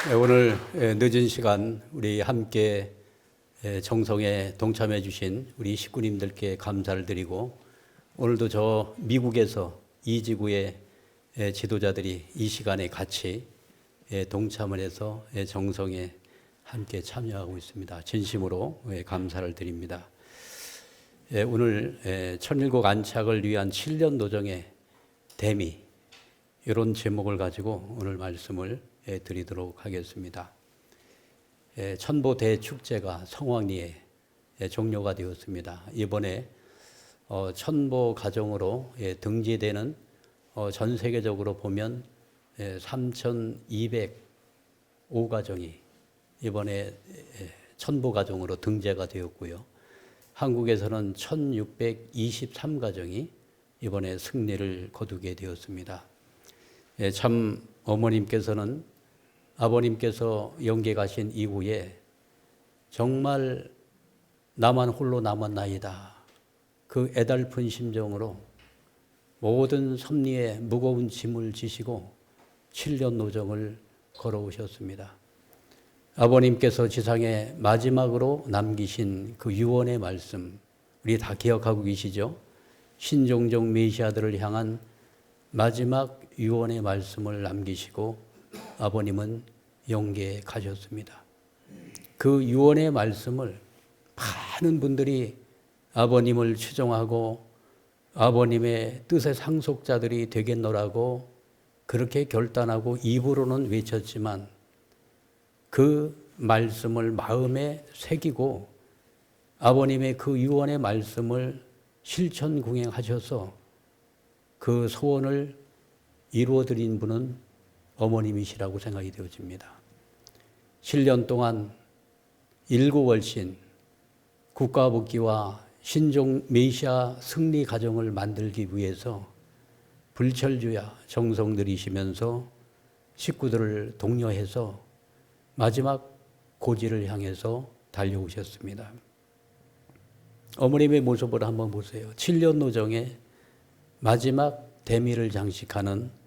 오늘 늦은 시간 우리 함께 정성에 동참해 주신 우리 식구님들께 감사를 드리고, 오늘도 저 미국에서 이 지구의 지도자들이 이 시간에 같이 동참을 해서 정성에 함께 참여하고 있습니다. 진심으로 감사를 드립니다. 오늘 천일국 안착을 위한 7년 노정의 대미, 이런 제목을 가지고 오늘 말씀을 드리도록 하겠습니다. 천보 대축제가 성황리에 종료가 되었습니다. 이번에 천보 가정으로 등재되는 전 세계적으로 보면 3,205가정이 이번에 천보 가정으로 등재가 되었고요. 한국에서는 1,623가정이 이번에 승리를 거두게 되었습니다. 참 어머님께서는 아버님께서 영계 가신 이후에 정말 나만 홀로 남았나이다, 그 애달픈 심정으로 모든 섭리에 무거운 짐을 지시고 7년 노정을 걸어오셨습니다. 아버님께서 지상에 마지막으로 남기신 그 유언의 말씀, 우리 다 기억하고 계시죠? 신종종 메시아들을 향한 마지막 유언의 말씀을 남기시고 아버님은 영계에 가셨습니다. 그 유언의 말씀을 많은 분들이 아버님을 추종하고 아버님의 뜻의 상속자들이 되겠노라고 그렇게 결단하고 입으로는 외쳤지만, 그 말씀을 마음에 새기고 아버님의 그 유언의 말씀을 실천궁행하셔서 그 소원을 이루어드린 분은 어머님이시라고 생각이 되어집니다. 7년 동안 일구월신, 국가복귀와 신종 메시아 승리 가정을 만들기 위해서 불철주야 정성 들이시면서 식구들을 독려해서 마지막 고지를 향해서 달려오셨습니다. 어머님의 모습을 한번 보세요. 7년 노정의 마지막 대미를 장식하는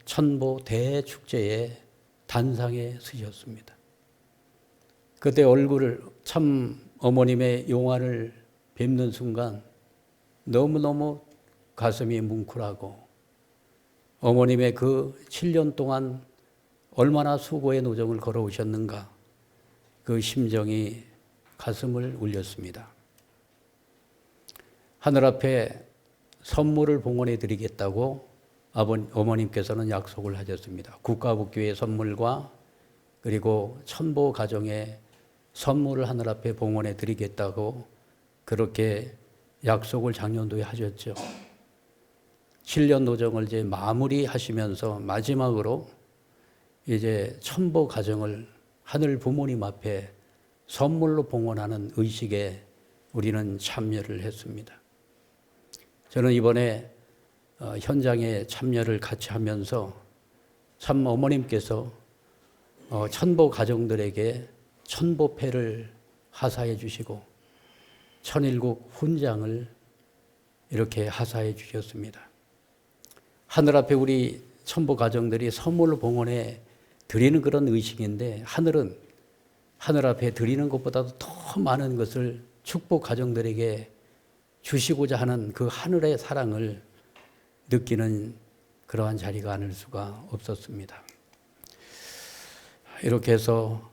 천보 대축제의 단상에 서셨습니다. 그때 얼굴을, 참 어머님의 용화를 뵙는 순간 너무너무 가슴이 뭉클하고, 어머님의 그 7년 동안 얼마나 수고의 노정을 걸어오셨는가, 그 심정이 가슴을 울렸습니다. 하늘 앞에 선물을 봉헌해 드리겠다고 어머님께서는 약속을 하셨습니다. 국가복귀의 선물과 그리고 천보 가정의 선물을 하늘 앞에 봉헌해 드리겠다고 그렇게 약속을 작년도에 하셨죠. 7년 노정을 이제 마무리하시면서 마지막으로 이제 천보 가정을 하늘 부모님 앞에 선물로 봉헌하는 의식에 우리는 참여를 했습니다. 저는 이번에 현장에 참여를 같이 하면서 참 어머님께서 천보 가정들에게 천보패를 하사해 주시고 천일국 훈장을 이렇게 하사해 주셨습니다. 하늘 앞에 우리 천보 가정들이 선물로 봉헌해 드리는 그런 의식인데, 하늘은 하늘 앞에 드리는 것보다도 더 많은 것을 축복 가정들에게 주시고자 하는 그 하늘의 사랑을 느끼는 그러한 자리가 아닐 수가 없었습니다. 이렇게 해서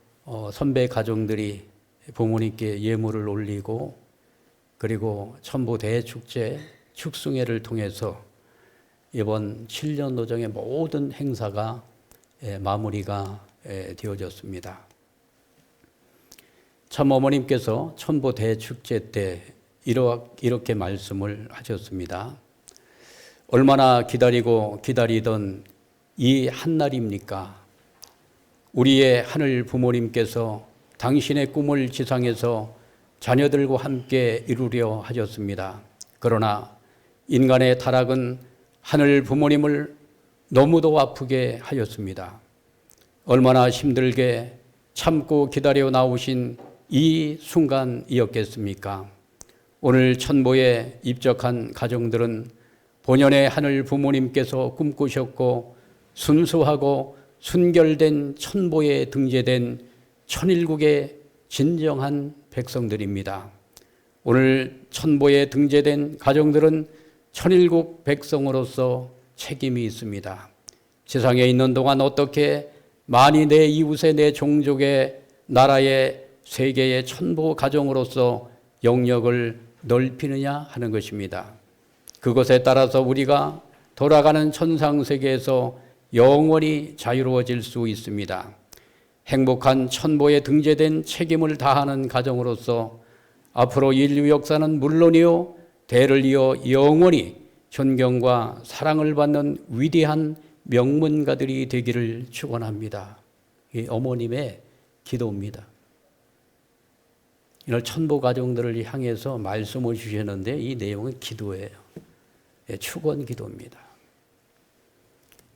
선배 가정들이 부모님께 예물을 올리고, 그리고 천보 대축제 축승회를 통해서 이번 7년 노정의 모든 행사가 마무리가 되어졌습니다. 참 어머님께서 천보 대축제 때 이렇게 말씀을 하셨습니다. 얼마나 기다리고 기다리던 이 한날입니까? 우리의 하늘 부모님께서 당신의 꿈을 지상에서 자녀들과 함께 이루려 하셨습니다. 그러나 인간의 타락은 하늘 부모님을 너무도 아프게 하였습니다. 얼마나 힘들게 참고 기다려 나오신 이 순간이었겠습니까? 오늘 천보에 입적한 가정들은 본연의 하늘 부모님께서 꿈꾸셨고 순수하고 순결된 천보에 등재된 천일국의 진정한 백성들입니다. 오늘 천보에 등재된 가정들은 천일국 백성으로서 책임이 있습니다. 세상에 있는 동안 어떻게 많이 내 이웃의 내 종족의 나라의 세계의 천보 가정으로서 영역을 넓히느냐 하는 것입니다. 그것에 따라서 우리가 돌아가는 천상세계에서 영원히 자유로워질 수 있습니다. 행복한 천보에 등재된 책임을 다하는 가정으로서 앞으로 인류 역사는 물론이요 대를 이어 영원히 존경과 사랑을 받는 위대한 명문가들이 되기를 축원합니다. 이 어머님의 기도입니다. 이날 천보 가정들을 향해서 말씀을 주셨는데 이 내용은 기도예요. 축원 기도입니다.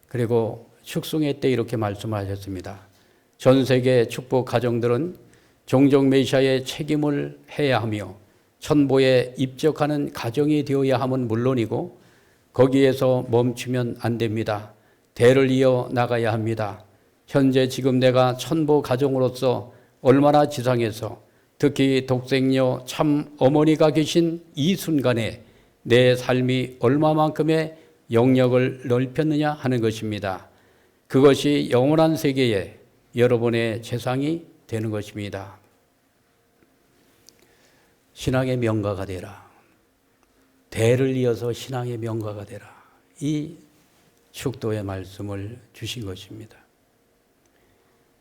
그리고 축송회 때 이렇게 말씀하셨습니다. 전 세계 축복 가정들은 종족 메시아의 책임을 해야 하며 천보에 입적하는 가정이 되어야 함은 물론이고 거기에서 멈추면 안 됩니다. 대를 이어 나가야 합니다. 현재 지금 내가 천보 가정으로서 얼마나 지상에서 특히 독생녀 참 어머니가 계신 이 순간에 내 삶이 얼마만큼의 영역을 넓혔느냐 하는 것입니다. 그것이 영원한 세계에 여러분의 재상이 되는 것입니다. 신앙의 명가가 되라. 대를 이어서 신앙의 명가가 되라. 이 축도의 말씀을 주신 것입니다.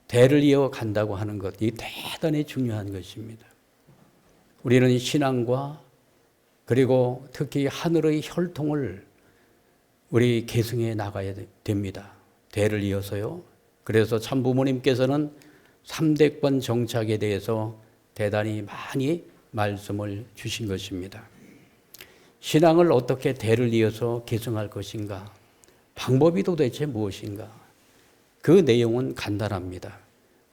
대를 이어 간다고 하는 것, 이 대단히 중요한 것입니다. 우리는 신앙과 그리고 특히 하늘의 혈통을 우리 계승해 나가야 됩니다. 대를 이어서요. 그래서 참부모님께서는 3대권 정착에 대해서 대단히 많이 말씀을 주신 것입니다. 신앙을 어떻게 대를 이어서 계승할 것인가? 방법이 도대체 무엇인가? 그 내용은 간단합니다.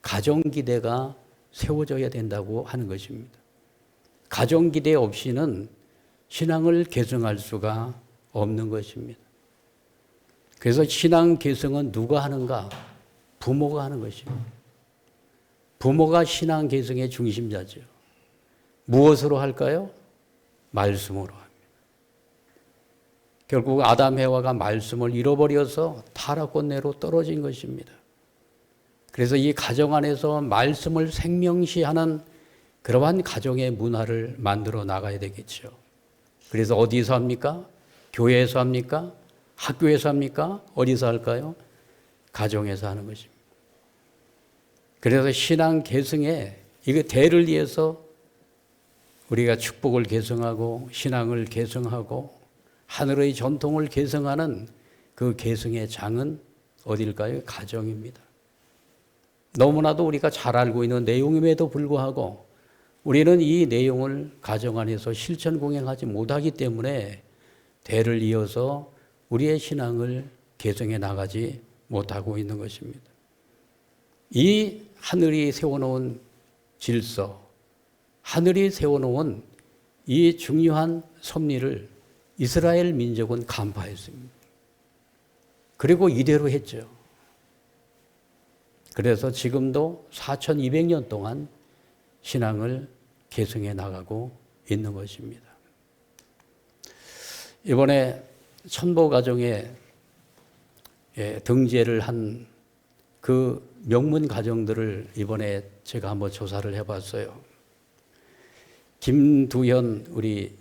가정기대가 세워져야 된다고 하는 것입니다. 가정기대 없이는 신앙을 계승할 수가 없는 것입니다. 그래서 신앙 계승은 누가 하는가? 부모가 하는 것입니다. 부모가 신앙 계승의 중심자죠. 무엇으로 할까요? 말씀으로 합니다. 결국 아담 해와가 말씀을 잃어버려서 타락권내로 떨어진 것입니다. 그래서 이 가정 안에서 말씀을 생명시하는 그러한 가정의 문화를 만들어 나가야 되겠죠. 그래서 어디서 합니까? 교회에서 합니까? 학교에서 합니까? 어디서 할까요? 가정에서 하는 것입니다. 그래서 신앙 계승에 이거 대를 위해서 우리가 축복을 계승하고 신앙을 계승하고 하늘의 전통을 계승하는 그 계승의 장은 어딜까요? 가정입니다. 너무나도 우리가 잘 알고 있는 내용임에도 불구하고 우리는 이 내용을 가정 안에서 실천 공행하지 못하기 때문에 대를 이어서 우리의 신앙을 계승해 나가지 못하고 있는 것입니다. 이 하늘이 세워놓은 질서, 하늘이 세워놓은 이 중요한 섭리를 이스라엘 민족은 간파했습니다. 그리고 이대로 했죠. 그래서 지금도 4200년 동안 신앙을 계승해 나가고 있는 것입니다. 이번에 천보가정에 등재를 한 그 명문 가정들을 이번에 제가 한번 조사를 해봤어요. 김두현 우리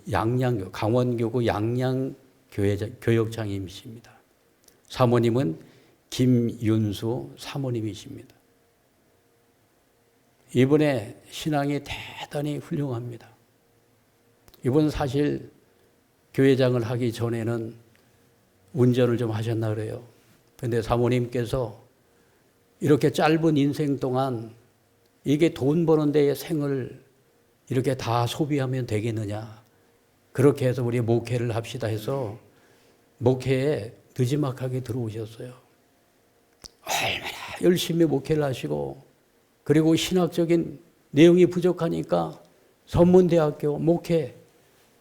강원교구 양양교역장님이십니다. 사모님은 김윤수 사모님이십니다. 이분의 신앙이 대단히 훌륭합니다. 이분 사실 교회장을 하기 전에는 운전을 좀 하셨나 그래요. 그런데 사모님께서 이렇게 짧은 인생 동안 이게 돈 버는 데에 생을 이렇게 다 소비하면 되겠느냐. 그렇게 해서 우리 목회를 합시다 해서 목회에 느지막하게 들어오셨어요. 얼마나 열심히 목회를 하시고 그리고 신학적인 내용이 부족하니까 선문대학교 목회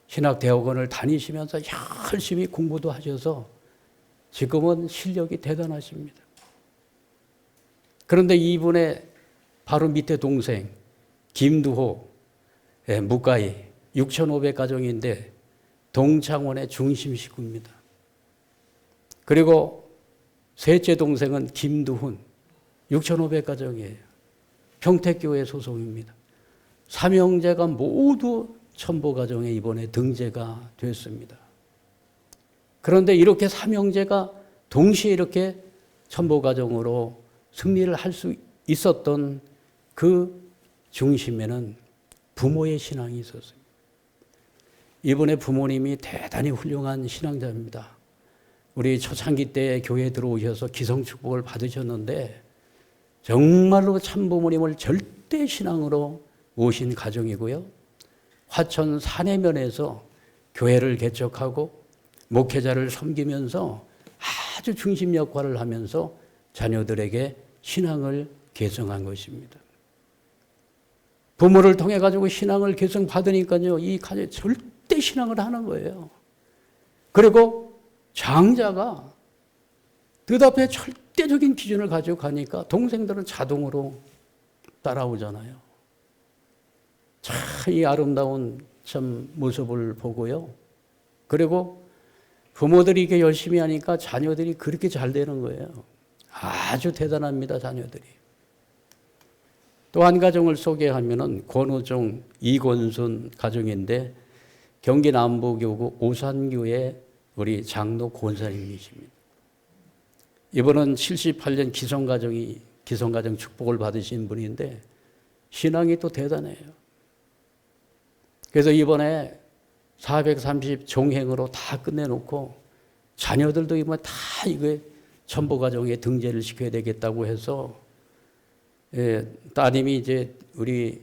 신학대학원을 다니시면서 열심히 공부도 하셔서 지금은 실력이 대단하십니다. 그런데 이분의 바로 밑에 동생 김두호 묵가이 6,500가정인데 동창원의 중심 식구입니다. 그리고 셋째 동생은 김두훈 6,500가정이에요. 평택교회 소속입니다. 삼형제가 모두 천보가정에 이번에 등재가 됐습니다. 그런데 이렇게 삼형제가 동시에 이렇게 천보가정으로 승리를 할 수 있었던 그 중심에는 부모의 신앙이 있었습니다. 이번에 부모님이 대단히 훌륭한 신앙자입니다. 우리 초창기 때 교회에 들어오셔서 기성축복을 받으셨는데 정말로 참부모님을 절대 신앙으로 모신 가정이고요. 화천 사내면에서 교회를 개척하고 목회자를 섬기면서 아주 중심 역할을 하면서 자녀들에게 신앙을 계승한 것입니다. 부모를 통해 가지고 신앙을 계승받으니까요, 이 가정이 절대 신앙을 하는 거예요. 그리고 장자가 뜻앞에 절대적인 기준을 가지고 가니까 동생들은 자동으로 따라오잖아요. 참 이 아름다운 참 모습을 보고요. 그리고 부모들이 이렇게 열심히 하니까 자녀들이 그렇게 잘 되는 거예요. 아주 대단합니다, 자녀들이. 또 한 가정을 소개하면은 권호종 이권순 가정인데 경기 남부교구 오산교회 우리 장로 권사님이십니다. 이분은 78년 기성가정 축복을 받으신 분인데 신앙이 또 대단해요. 그래서 이번에 430 종행으로 다 끝내놓고 자녀들도 이번에 다 이거 천보가정에 등재를 시켜야 되겠다고 해서 따님이 이제 우리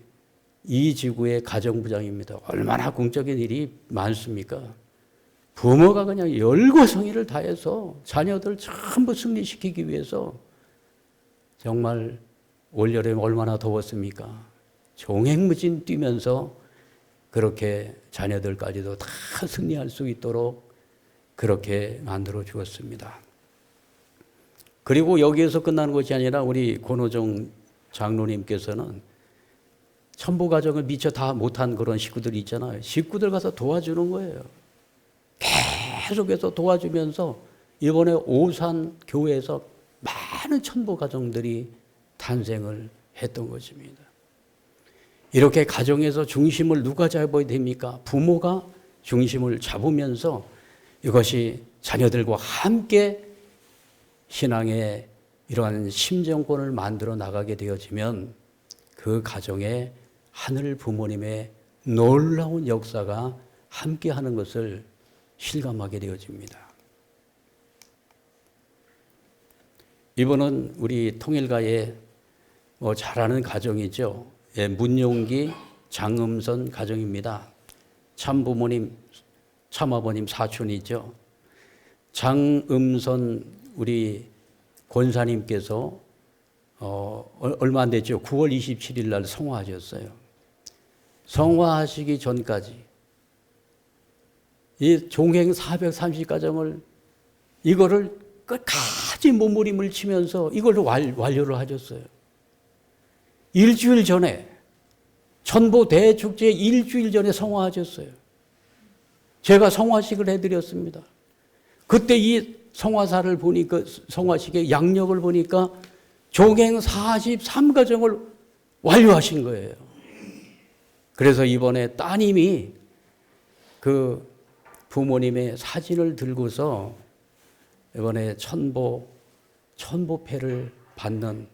이 지구의 가정부장입니다. 얼마나 공적인 일이 많습니까? 부모가 그냥 열거성의를 다해서 자녀들 전부 승리시키기 위해서 정말 올여름에 얼마나 더웠습니까? 종횡무진 뛰면서 그렇게 자녀들까지도 다 승리할 수 있도록 그렇게 만들어 주었습니다. 그리고 여기에서 끝나는 것이 아니라 우리 권호정 장로님께서는 천부가정을 미처 다 못한 그런 식구들이 있잖아요. 식구들 가서 도와주는 거예요. 계속해서 도와주면서 이번에 오산 교회에서 많은 천부가정들이 탄생을 했던 것입니다. 이렇게 가정에서 중심을 누가 잡아야 됩니까? 부모가 중심을 잡으면서 이것이 자녀들과 함께 신앙의 이러한 심정권을 만들어 나가게 되어지면 그 가정에 하늘 부모님의 놀라운 역사가 함께 하는 것을 실감하게 되어집니다. 이번은 우리 통일가의 잘 아는 가정이죠. 문용기 장음선 가정입니다. 참부모님, 참아버님 사촌이죠. 장음선 우리 권사님께서 얼마 안 됐죠. 9월 27일 날 성화하셨어요. 성화하시기 전까지 이 종행 430가정을 이거를 끝까지 몸부림을 치면서 이걸 완료를 하셨어요. 일주일 전에 천보 대축제 일주일 전에 성화하셨어요. 제가 성화식을 해드렸습니다. 그때 이 성화사를 보니까 성화식의 양력을 보니까 종행 43가정을 완료하신 거예요. 그래서 이번에 따님이 그 부모님의 사진을 들고서 이번에 천보패를 받는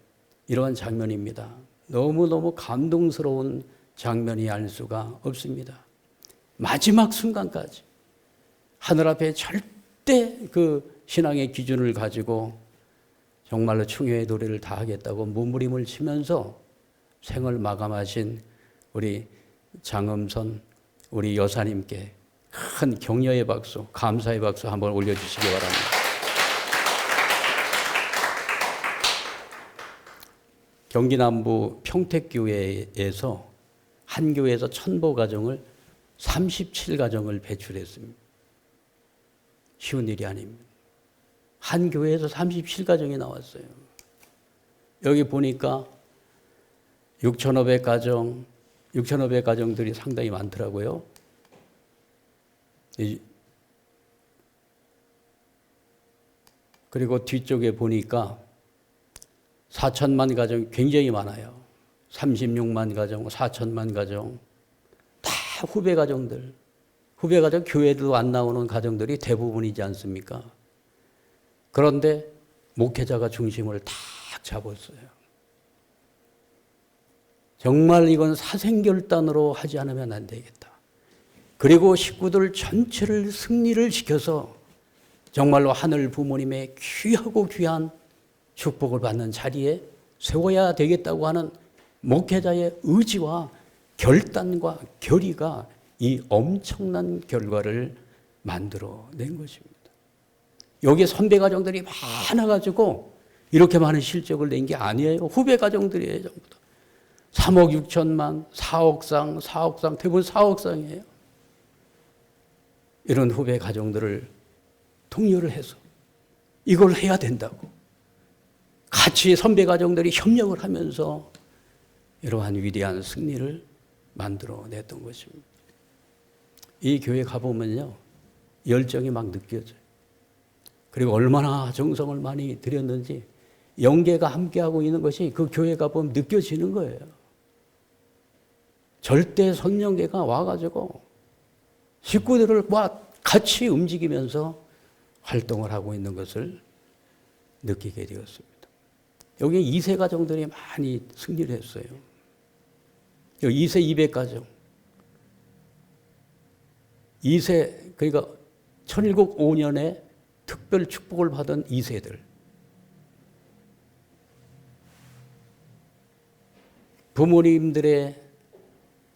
이러한 장면입니다. 너무너무 감동스러운 장면이 알 수가 없습니다. 마지막 순간까지 하늘 앞에 절대 그 신앙의 기준을 가지고 정말로 충효의 도리를 다하겠다고 몸부림을 치면서 생을 마감하신 우리 장음선 우리 여사님께 큰 격려의 박수, 감사의 박수 한번 올려주시기 바랍니다. 경기 남부 평택교회에서 한 교회에서 천보가정을 37가정을 배출했습니다. 쉬운 일이 아닙니다. 한 교회에서 37가정이 나왔어요. 여기 보니까 6,500가정들이 상당히 많더라고요. 그리고 뒤쪽에 보니까 4천만 가정이 굉장히 많아요. 36만 가정, 4천만 가정, 다 후배 가정들. 후배 가정, 교회도 안 나오는 가정들이 대부분이지 않습니까? 그런데 목회자가 중심을 탁 잡았어요. 정말 이건 사생결단으로 하지 않으면 안 되겠다. 그리고 식구들 전체를 승리를 시켜서 정말로 하늘 부모님의 귀하고 귀한 축복을 받는 자리에 세워야 되겠다고 하는 목회자의 의지와 결단과 결의가 이 엄청난 결과를 만들어낸 것입니다. 여기에 선배 가정들이 많아가지고 이렇게 많은 실적을 낸 게 아니에요. 후배 가정들이에요, 전부 다. 3억 6천만, 4억상, 대부분 4억상이에요. 이런 후배 가정들을 통렬을 해서 이걸 해야 된다고 같이 선배 가정들이 협력을 하면서 이러한 위대한 승리를 만들어냈던 것입니다. 이 교회 가보면요, 열정이 막 느껴져요. 그리고 얼마나 정성을 많이 들였는지 영계가 함께하고 있는 것이 그 교회 가보면 느껴지는 거예요. 절대 성령계가 와가지고 식구들을 같이 움직이면서 활동을 하고 있는 것을 느끼게 되었습니다. 여기 2세 가정들이 많이 승리를 했어요. 2세 200가정. 2세, 그러니까 1705년에 특별 축복을 받은 2세들. 부모님들의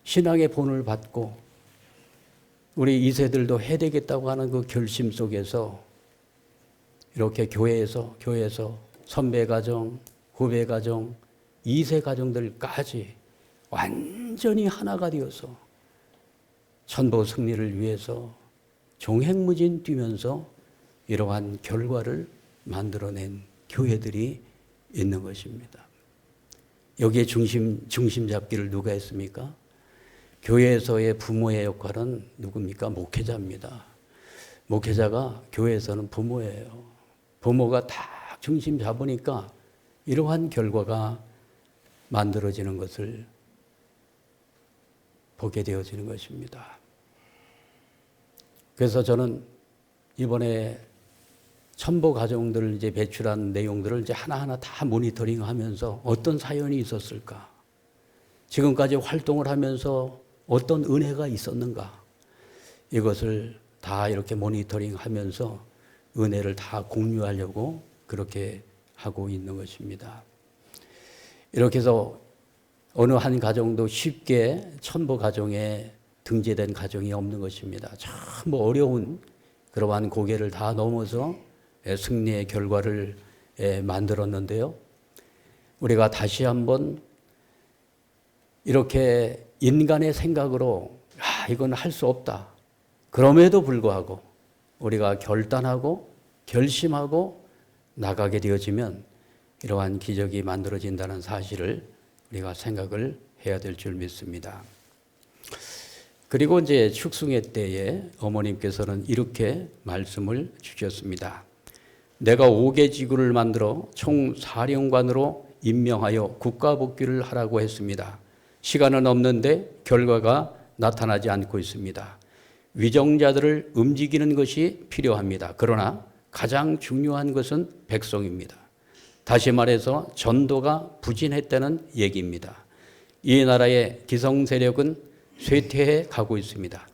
신앙의 본을 받고 우리 2세들도 해야 되겠다고 하는 그 결심 속에서 이렇게 교회에서 선배 가정, 후배 가정, 2세 가정들까지 완전히 하나가 되어서 천보 승리를 위해서 종횡무진 뛰면서 이러한 결과를 만들어낸 교회들이 있는 것입니다. 여기에 중심 잡기를 누가 했습니까? 교회에서의 부모의 역할은 누굽니까? 목회자입니다. 목회자가 교회에서는 부모예요. 부모가 다 중심 잡으니까 이러한 결과가 만들어지는 것을 보게 되어지는 것입니다. 그래서 저는 이번에 천보 가정들을 이제 배출한 내용들을 이제 하나하나 다 모니터링 하면서 어떤 사연이 있었을까? 지금까지 활동을 하면서 어떤 은혜가 있었는가? 이것을 다 이렇게 모니터링 하면서 은혜를 다 공유하려고 그렇게 하고 있는 것입니다. 이렇게 해서 어느 한 가정도 쉽게 천보 가정에 등재된 가정이 없는 것입니다. 참 어려운 그러한 고개를 다 넘어서 승리의 결과를 만들었는데요. 우리가 다시 한번 이렇게 인간의 생각으로 이건 할 수 없다. 그럼에도 불구하고 우리가 결단하고 결심하고 나가게 되어지면 이러한 기적이 만들어진다는 사실을 우리가 생각을 해야 될 줄 믿습니다. 그리고 이제 축승회 때에 어머님께서는 이렇게 말씀을 주셨습니다. 내가 5개 지구를 만들어 총사령관으로 임명하여 국가복귀를 하라고 했습니다. 시간은 없는데 결과가 나타나지 않고 있습니다. 위정자들을 움직이는 것이 필요합니다. 그러나 가장 중요한 것은 백성입니다. 다시 말해서 전도가 부진했다는 얘기입니다. 이 나라의 기성 세력은 쇠퇴해 가고 있습니다.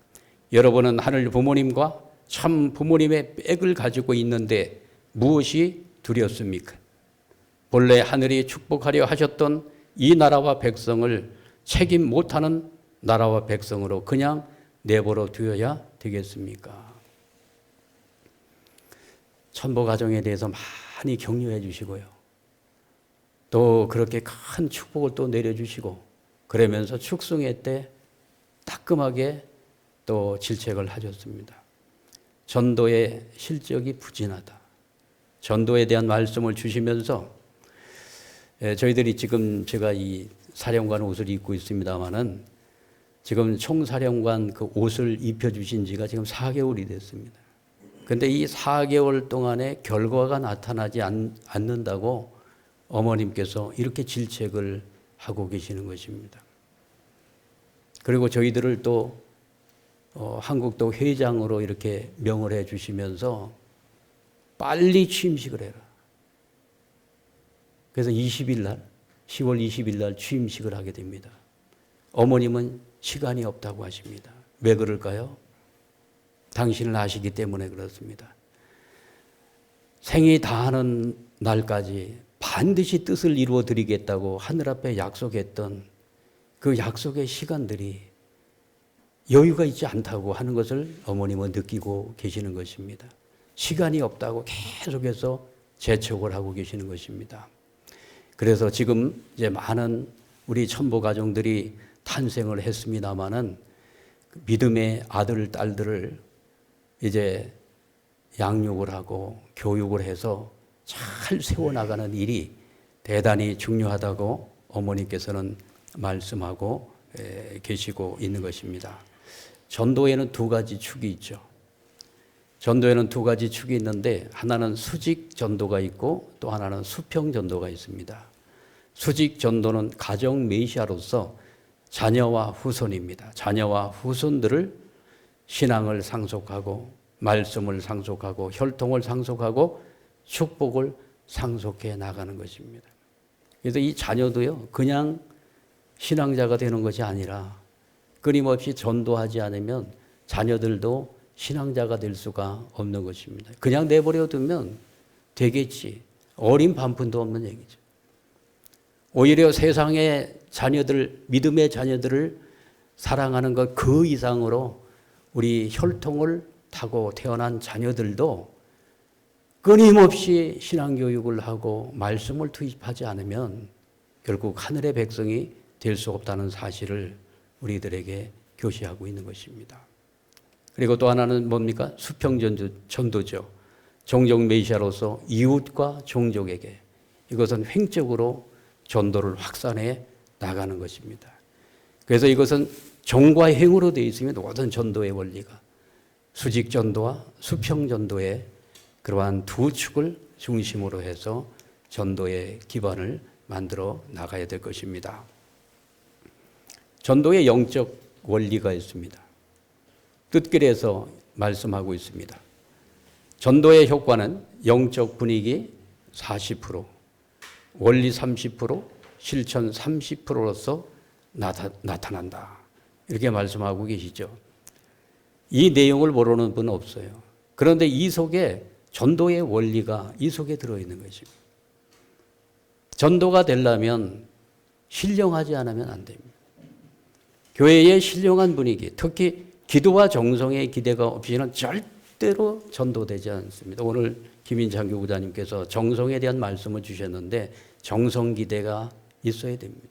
여러분은 하늘 부모님과 참 부모님의 백을 가지고 있는데 무엇이 두렵습니까? 본래 하늘이 축복하려 하셨던 이 나라와 백성을 책임 못하는 나라와 백성으로 그냥 내버려 두어야 되겠습니까? 천보 가정에 대해서 많이 격려해 주시고요. 또 그렇게 큰 축복을 또 내려주시고 그러면서 축승회 때 따끔하게 또 질책을 하셨습니다. 전도의 실적이 부진하다. 전도에 대한 말씀을 주시면서 저희들이 지금 제가 이 사령관 옷을 입고 있습니다만은 지금 총사령관 그 옷을 입혀주신 지가 지금 4개월이 됐습니다. 그런데 이 4개월 동안에 결과가 나타나지 않는다고 어머님께서 이렇게 질책을 하고 계시는 것입니다. 그리고 저희들을 또 한국도 회장으로 이렇게 명을 해 주시면서 빨리 취임식을 해라. 그래서 20일 날, 10월 20일 날 취임식을 하게 됩니다. 어머님은 시간이 없다고 하십니다. 왜 그럴까요? 당신을 아시기 때문에 그렇습니다. 생이 다하는 날까지 반드시 뜻을 이루어 드리겠다고 하늘 앞에 약속했던 그 약속의 시간들이 여유가 있지 않다고 하는 것을 어머님은 느끼고 계시는 것입니다. 시간이 없다고 계속해서 재촉을 하고 계시는 것입니다. 그래서 지금 이제 많은 우리 천보 가정들이 탄생을 했습니다마는 믿음의 아들, 딸들을 이제 양육을 하고 교육을 해서 잘 세워나가는 일이 대단히 중요하다고 어머니께서는 말씀하고 계시고 있는 것입니다. 전도에는 두 가지 축이 있죠. 전도에는 두 가지 축이 있는데 하나는 수직 전도가 있고 또 하나는 수평 전도가 있습니다. 수직 전도는 가정 메시아로서 자녀와 후손입니다. 자녀와 후손들을 신앙을 상속하고 말씀을 상속하고 혈통을 상속하고 축복을 상속해 나가는 것입니다. 그래서 이 자녀도요, 그냥 신앙자가 되는 것이 아니라 끊임없이 전도하지 않으면 자녀들도 신앙자가 될 수가 없는 것입니다. 그냥 내버려 두면 되겠지. 어린 반푼도 없는 얘기죠. 오히려 세상의 자녀들, 믿음의 자녀들을 사랑하는 것 그 이상으로 우리 혈통을 타고 태어난 자녀들도 끊임없이 신앙교육을 하고 말씀을 투입하지 않으면 결국 하늘의 백성이 될 수 없다는 사실을 우리들에게 교시하고 있는 것입니다. 그리고 또 하나는 뭡니까? 수평전도죠. 종족 메시아로서 이웃과 종족에게 이것은 횡적으로 전도를 확산해 나가는 것입니다. 그래서 이것은 종과 행으로 되어 있으면 모든 전도의 원리가 수직전도와 수평전도의 그러한 두 축을 중심으로 해서 전도의 기반을 만들어 나가야 될 것입니다. 전도의 영적 원리가 있습니다. 뜻글에서 말씀하고 있습니다. 전도의 효과는 영적 분위기 40%, 원리 30%, 실천 30%로서 나타난다. 이렇게 말씀하고 계시죠. 이 내용을 모르는 분은 없어요. 그런데 이 속에 전도의 원리가 이 속에 들어있는 것입니다. 전도가 되려면 신령하지 않으면 안 됩니다. 교회의 신령한 분위기, 특히 기도와 정성의 기대가 없이는 절대로 전도되지 않습니다. 오늘 김인창 교구자님께서 정성에 대한 말씀을 주셨는데 정성 기대가 있어야 됩니다.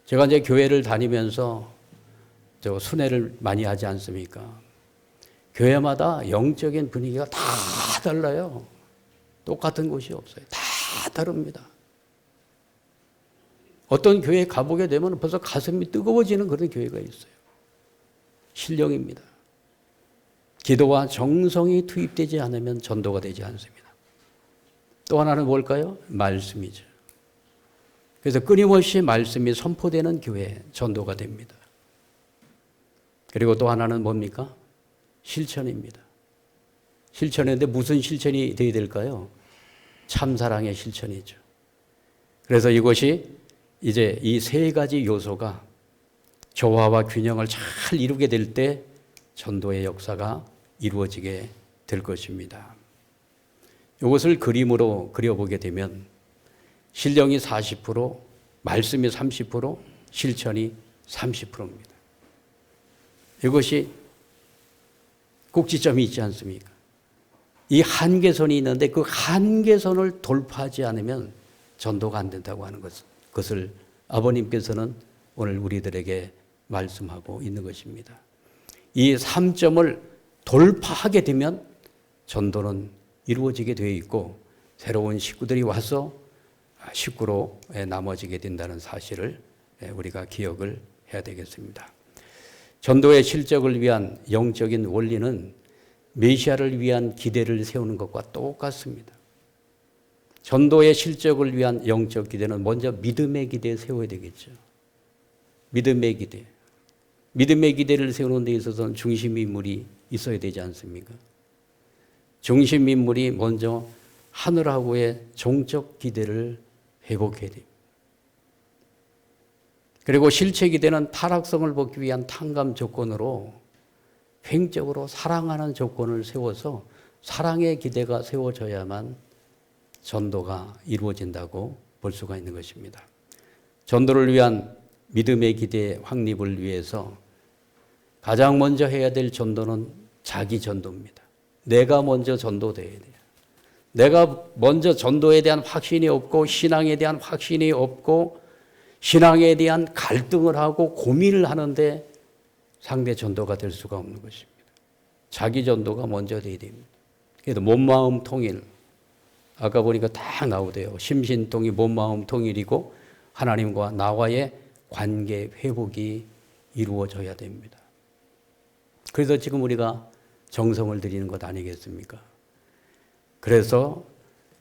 제가 이제 교회를 다니면서 순회를 많이 하지 않습니까? 교회마다 영적인 분위기가 다 달라요. 똑같은 곳이 없어요. 다 다릅니다. 어떤 교회에 가보게 되면 벌써 가슴이 뜨거워지는 그런 교회가 있어요. 신령입니다. 기도와 정성이 투입되지 않으면 전도가 되지 않습니다. 또 하나는 뭘까요? 말씀이죠. 그래서 끊임없이 말씀이 선포되는 교회, 전도가 됩니다. 그리고 또 하나는 뭡니까? 실천입니다. 실천인데 무슨 실천이 되어야 될까요? 참사랑의 실천이죠. 그래서 이것이 이제 이 세 가지 요소가 조화와 균형을 잘 이루게 될 때 전도의 역사가 이루어지게 될 것입니다. 이것을 그림으로 그려보게 되면 신령이 40%, 말씀이 30%, 실천이 30%입니다. 이것이 꼭지점이 있지 않습니까? 이 한계선이 있는데 그 한계선을 돌파하지 않으면 전도가 안 된다고 하는 것을 아버님께서는 오늘 우리들에게 말씀하고 있는 것입니다. 이 3점을 돌파하게 되면 전도는 이루어지게 되어 있고 새로운 식구들이 와서 식구로 남아지게 된다는 사실을 우리가 기억을 해야 되겠습니다. 전도의 실적을 위한 영적인 원리는 메시아를 위한 기대를 세우는 것과 똑같습니다. 전도의 실적을 위한 영적 기대는 먼저 믿음의 기대에 세워야 되겠죠. 믿음의 기대. 믿음의 기대를 세우는 데 있어서는 중심 인물이 있어야 되지 않습니까? 중심 인물이 먼저 하늘하고의 종적 기대를 회복해야 됩니다. 그리고 실체 기대는 타락성을 벗기 위한 탕감 조건으로 횡적으로 사랑하는 조건을 세워서 사랑의 기대가 세워져야만 전도가 이루어진다고 볼 수가 있는 것입니다. 전도를 위한 믿음의 기대 확립을 위해서 가장 먼저 해야 될 전도는 자기 전도입니다. 내가 먼저 전도돼야 돼요. 내가 먼저 전도에 대한 확신이 없고 신앙에 대한 확신이 없고 신앙에 대한 갈등을 하고 고민을 하는데 상대 전도가 될 수가 없는 것입니다. 자기 전도가 먼저 돼야 됩니다. 그래도 몸마음 통일. 아까 보니까 다 나오대요. 심신통일, 몸마음 통일이고 하나님과 나와의 관계 회복이 이루어져야 됩니다. 그래서 지금 우리가 정성을 들이는 것 아니겠습니까? 그래서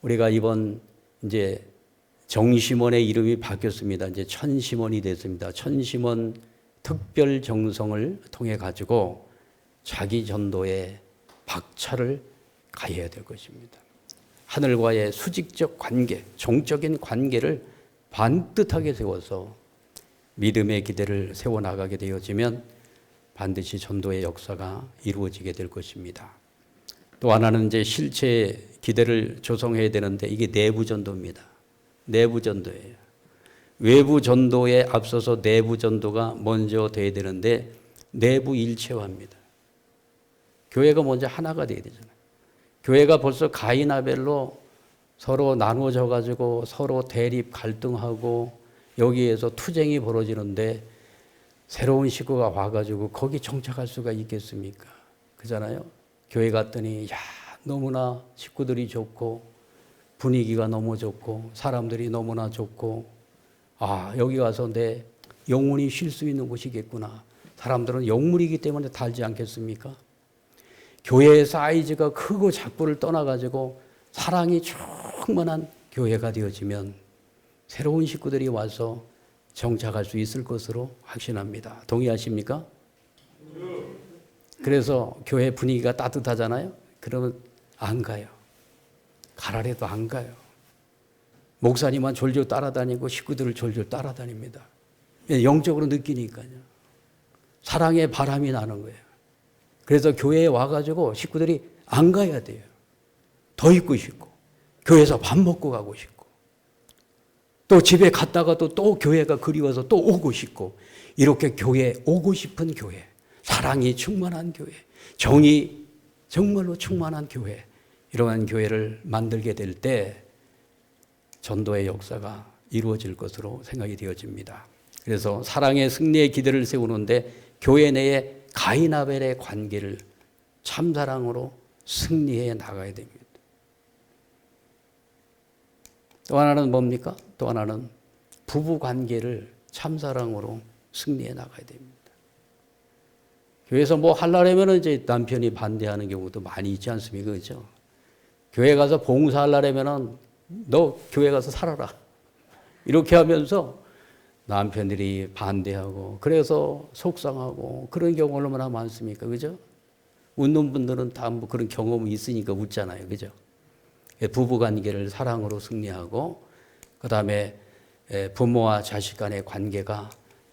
우리가 이번 이제 정심원의 이름이 바뀌었습니다. 이제 천심원이 됐습니다. 천심원 특별 정성을 통해 가지고 자기 전도에 박차를 가해야 될 것입니다. 하늘과의 수직적 관계, 종적인 관계를 반듯하게 세워서 믿음의 기대를 세워나가게 되어지면 반드시 전도의 역사가 이루어지게 될 것입니다. 또 하나는 이제 실체 기대를 조성해야 되는데 이게 내부 전도입니다. 내부 전도예요. 외부 전도에 앞서서 내부 전도가 먼저 돼야 되는데 내부 일체화입니다. 교회가 먼저 하나가 돼야 되잖아요. 교회가 벌써 가인 아벨로 서로 나누어져 가지고 서로 대립 갈등하고 여기에서 투쟁이 벌어지는데 새로운 식구가 와가지고 거기 정착할 수가 있겠습니까? 그잖아요. 교회 갔더니 너무나 식구들이 좋고 분위기가 너무 좋고 사람들이 너무나 좋고 여기 가서 내 영혼이 쉴 수 있는 곳이겠구나. 사람들은 영물이기 때문에 달지 않겠습니까? 교회의 사이즈가 크고 작고를 떠나가지고 사랑이 충만한 교회가 되어지면 새로운 식구들이 와서 정착할 수 있을 것으로 확신합니다. 동의하십니까? 그래서 교회 분위기가 따뜻하잖아요. 그러면 안 가요. 가라래도 안 가요. 목사님만 졸졸 따라다니고 식구들을 졸졸 따라다닙니다. 영적으로 느끼니까요. 사랑의 바람이 나는 거예요. 그래서 교회에 와가지고 식구들이 안 가야 돼요. 더 있고 싶고 교회에서 밥 먹고 가고 싶고 또 집에 갔다가도 또 교회가 그리워서 또 오고 싶고 이렇게 교회에 오고 싶은 교회, 사랑이 충만한 교회, 정이 정말로 충만한 교회, 이러한 교회를 만들게 될 때 전도의 역사가 이루어질 것으로 생각이 되어집니다. 그래서 사랑의 승리의 기대를 세우는데 교회 내에 가인 아벨의 관계를 참사랑으로 승리해 나가야 됩니다. 또 하나는 뭡니까? 또 하나는 부부 관계를 참사랑으로 승리해 나가야 됩니다. 교회에서 뭐 하려면 이제 남편이 반대하는 경우도 많이 있지 않습니까? 그렇죠? 교회 가서 봉사하려면 너 교회 가서 살아라. 이렇게 하면서 남편들이 반대하고 그래서 속상하고 그런 경우 얼마나 많습니까? 그죠? 웃는 분들은 다 뭐 그런 경험이 있으니까 웃잖아요. 그죠? 부부 관계를 사랑으로 승리하고 그다음에 부모와 자식 간의 관계가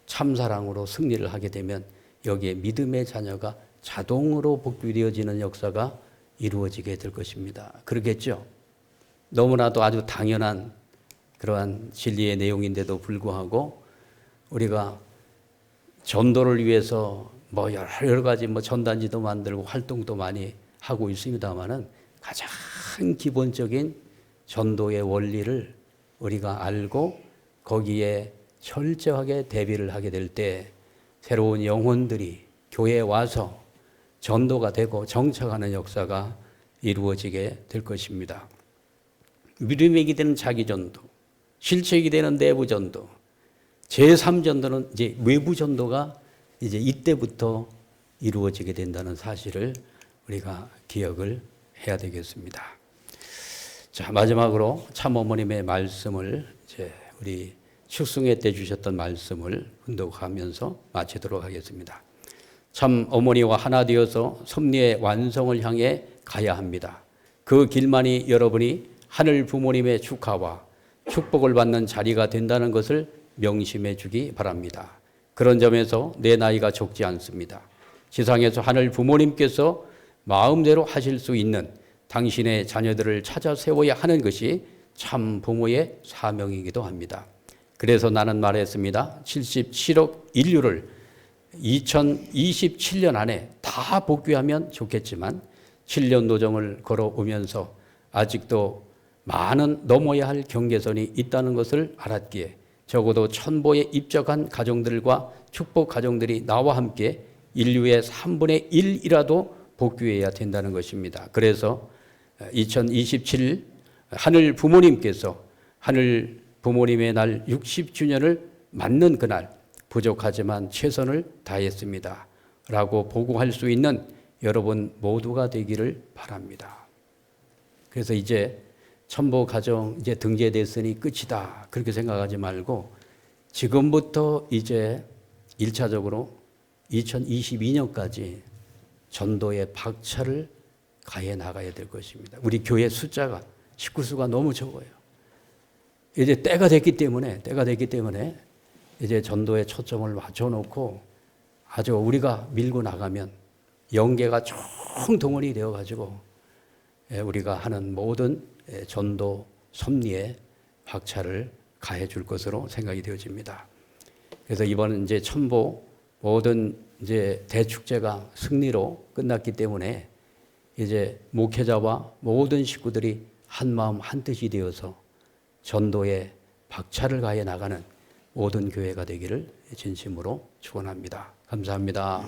참사랑으로 승리를 하게 되면 여기에 믿음의 자녀가 자동으로 복귀되어지는 역사가 이루어지게 될 것입니다. 그러겠죠? 너무나도 아주 당연한 그러한 진리의 내용인데도 불구하고 우리가 전도를 위해서 뭐 여러 가지 뭐 전단지도 만들고 활동도 많이 하고 있습니다만은 가장 기본적인 전도의 원리를 우리가 알고 거기에 철저하게 대비를 하게 될 때 새로운 영혼들이 교회에 와서 전도가 되고 정착하는 역사가 이루어지게 될 것입니다. 믿음의 기대는 자기 전도, 실책이 되는 내부 전도, 제3전도는 이제 외부 전도가 이제 이때부터 이루어지게 된다는 사실을 우리가 기억을 해야 되겠습니다. 자, 마지막으로 참 어머님의 말씀을 이제 우리 축승회 때 주셨던 말씀을 훈독하면서 마치도록 하겠습니다. 참 어머니와 하나 되어서 섭리의 완성을 향해 가야 합니다. 그 길만이 여러분이 하늘 부모님의 축하와 축복을 받는 자리가 된다는 것을 명심해 주기 바랍니다. 그런 점에서 내 나이가 적지 않습니다. 지상에서 하늘 부모님께서 마음대로 하실 수 있는 당신의 자녀들을 찾아 세워야 하는 것이 참 부모의 사명이기도 합니다. 그래서 나는 말했습니다. 77억 인류를 2027년 안에 다 복귀하면 좋겠지만 7년 노정을 걸어오면서 아직도 많은 넘어야 할 경계선이 있다는 것을 알았기에 적어도 천보에 입적한 가정들과 축복 가정들이 나와 함께 인류의 3분의 1이라도 복귀해야 된다는 것입니다. 그래서 2027 하늘 부모님께서 하늘 부모님의 날 60주년을 맞는 그날 부족하지만 최선을 다했습니다. 라고 보고할 수 있는 여러분 모두가 되기를 바랍니다. 그래서 이제 천보 가정 이제 등재됐으니 끝이다. 그렇게 생각하지 말고 지금부터 이제 1차적으로 2022년까지 전도의 박차를 가해 나가야 될 것입니다. 우리 교회 숫자가 식구수가 너무 적어요. 이제 때가 됐기 때문에 이제 전도에 초점을 맞춰놓고 아주 우리가 밀고 나가면 영계가 총동원이 되어가지고 우리가 하는 모든 전도 섭리에 박차를 가해 줄 것으로 생각이 되어집니다. 그래서 이번 이제 천보 모든 이제 대축제가 승리로 끝났기 때문에 이제 목회자와 모든 식구들이 한 마음 한 뜻이 되어서 전도에 박차를 가해 나가는 모든 교회가 되기를 진심으로 축원합니다. 감사합니다.